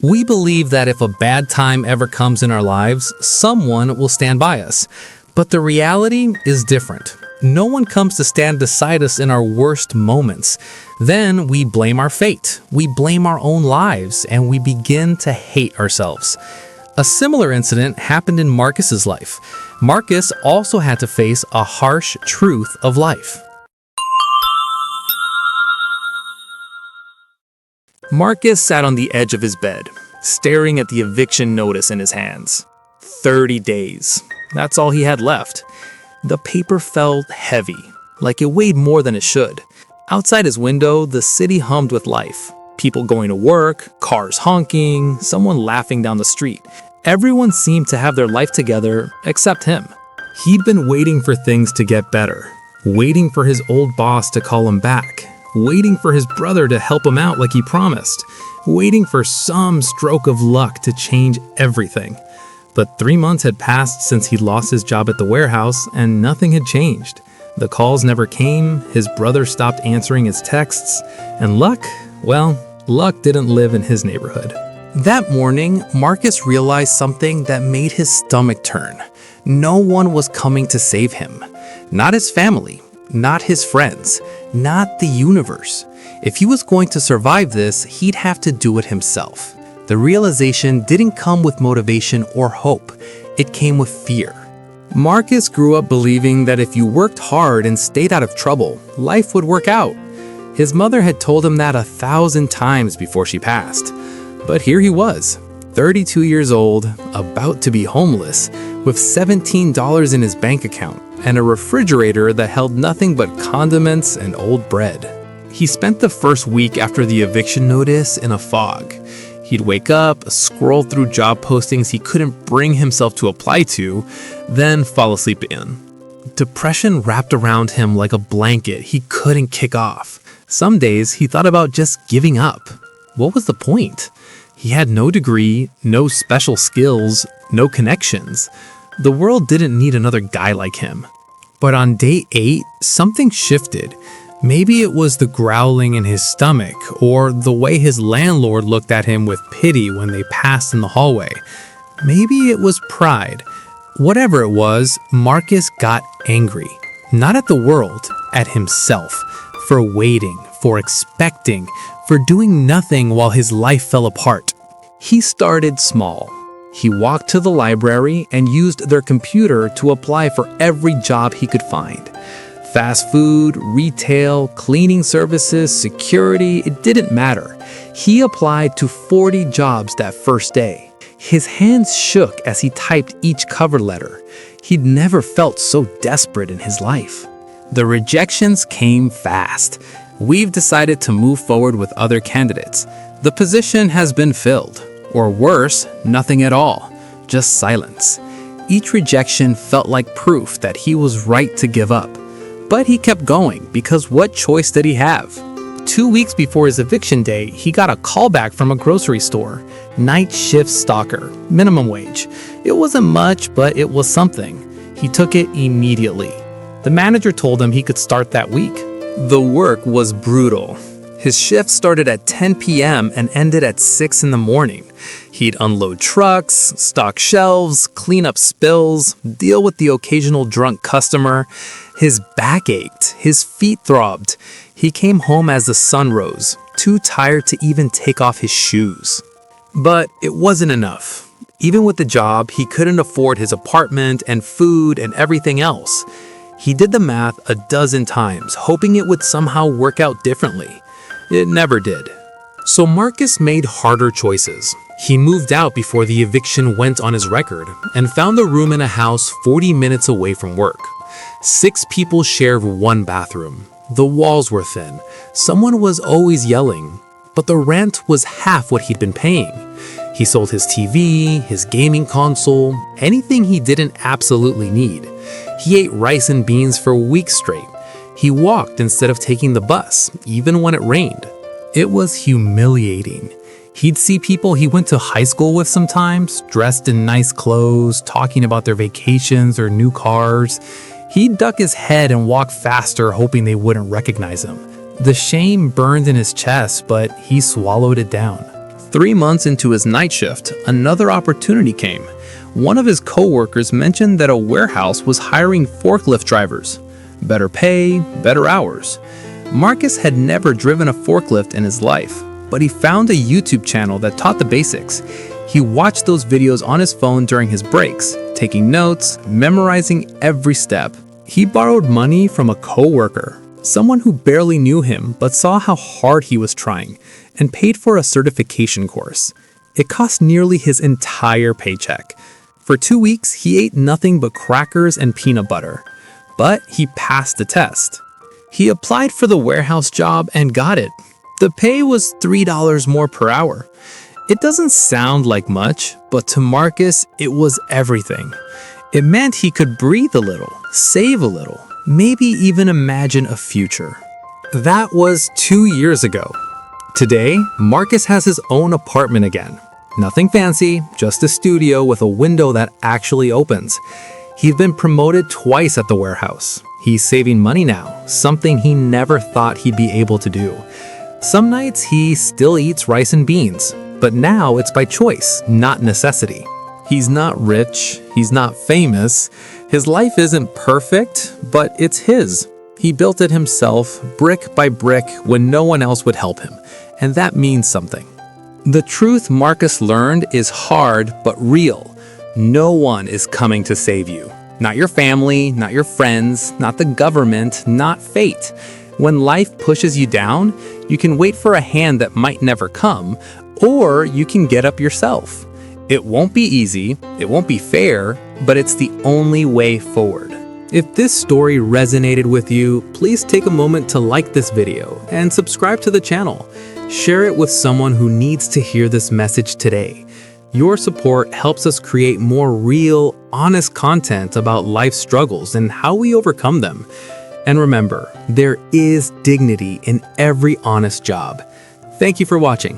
We believe that if a bad time ever comes in our lives, someone will stand by us. But the reality is different. No one comes to stand beside us in our worst moments. Then we blame our fate, we blame our own lives, and we begin to hate ourselves. A similar incident happened in Marcus's life. Marcus also had to face a harsh truth of life. Marcus sat on the edge of his bed, staring at the eviction notice in his hands. 30 days. That's all he had left. The paper felt heavy, like it weighed more than it should. Outside his window, the city hummed with life. People going to work, cars honking, someone laughing down the street. Everyone seemed to have their life together except him. He'd been waiting for things to get better, waiting for his old boss to call him back, waiting for his brother to help him out like he promised, waiting for some stroke of luck to change everything. But 3 months had passed since he'd lost his job at the warehouse, and nothing had changed. The calls never came, his brother stopped answering his texts, and luck didn't live in his neighborhood. That morning, Marcus realized something that made his stomach turn. No one was coming to save him. Not his family, not his friends, not the universe. If he was going to survive this, he'd have to do it himself. The realization didn't come with motivation or hope. It came with fear. Marcus grew up believing that if you worked hard and stayed out of trouble, life would work out. His mother had told him that 1,000 times before she passed. But here he was, 32 years old, about to be homeless, with $17 in his bank account and a refrigerator that held nothing but condiments and old bread. He spent the first week after the eviction notice in a fog. He'd wake up, scroll through job postings he couldn't bring himself to apply to, then fall asleep again. Depression wrapped around him like a blanket he couldn't kick off. Some days he thought about just giving up. What was the point? He had no degree, no special skills, no connections. The world didn't need another guy like him. But on day 8, something shifted. Maybe it was the growling in his stomach, or the way his landlord looked at him with pity when they passed in the hallway. Maybe it was pride. Whatever it was, Marcus got angry. Not at the world, at himself. For waiting, for expecting, for doing nothing while his life fell apart. He started small. He walked to the library and used their computer to apply for every job he could find. Fast food, retail, cleaning services, security, it didn't matter. He applied to 40 jobs that first day. His hands shook as he typed each cover letter. He'd never felt so desperate in his life. The rejections came fast. We've decided to move forward with other candidates. The position has been filled. Or worse, nothing at all. Just silence. Each rejection felt like proof that he was right to give up. But he kept going, because what choice did he have? 2 weeks before his eviction day, he got a call back from a grocery store. Night shift stalker, minimum wage. It wasn't much, but it was something. He took it immediately. The manager told him he could start that week. The work was brutal. His shift started at 10 p.m. and ended at 6 in the morning. He'd unload trucks, stock shelves, clean up spills, deal with the occasional drunk customer. His back ached, his feet throbbed. He came home as the sun rose, too tired to even take off his shoes. But it wasn't enough. Even with the job, he couldn't afford his apartment and food and everything else. He did the math a dozen times, hoping it would somehow work out differently. It never did. So Marcus made harder choices. He moved out before the eviction went on his record and found a room in a house 40 minutes away from work. 6 people shared one bathroom. The walls were thin. Someone was always yelling, but the rent was half what he'd been paying. He sold his TV, his gaming console, anything he didn't absolutely need. He ate rice and beans for weeks straight. He walked instead of taking the bus, even when it rained. It was humiliating. He'd see people he went to high school with sometimes, dressed in nice clothes, talking about their vacations or new cars. He'd duck his head and walk faster, hoping they wouldn't recognize him. The shame burned in his chest, but he swallowed it down. 3 months into his night shift, another opportunity came. One of his co-workers mentioned that a warehouse was hiring forklift drivers. Better pay, better hours. Marcus had never driven a forklift in his life, but he found a YouTube channel that taught the basics. He watched those videos on his phone during his breaks, taking notes, memorizing every step. He borrowed money from a co-worker, someone who barely knew him but saw how hard he was trying, and paid for a certification course. It cost nearly his entire paycheck. For 2 weeks, he ate nothing but crackers and peanut butter. But he passed the test. He applied for the warehouse job and got it. The pay was $3 more per hour. It doesn't sound like much, but to Marcus, it was everything. It meant he could breathe a little, save a little, maybe even imagine a future. That was 2 years ago. Today, Marcus has his own apartment again. Nothing fancy, just a studio with a window that actually opens. He's been promoted twice at the warehouse. He's saving money now, something he never thought he'd be able to do. Some nights he still eats rice and beans, but now it's by choice, not necessity. He's not rich, he's not famous. His life isn't perfect, but it's his. He built it himself, brick by brick, when no one else would help him. And that means something. The truth Marcus learned is hard but real. No one is coming to save you. Not your family, not your friends, not the government, not fate. When life pushes you down, you can wait for a hand that might never come, or you can get up yourself. It won't be easy, it won't be fair, but it's the only way forward. If this story resonated with you, please take a moment to like this video and subscribe to the channel. Share it with someone who needs to hear this message today. Your support helps us create more real, honest content about life's struggles and how we overcome them. And remember, there is dignity in every honest job. Thank you for watching.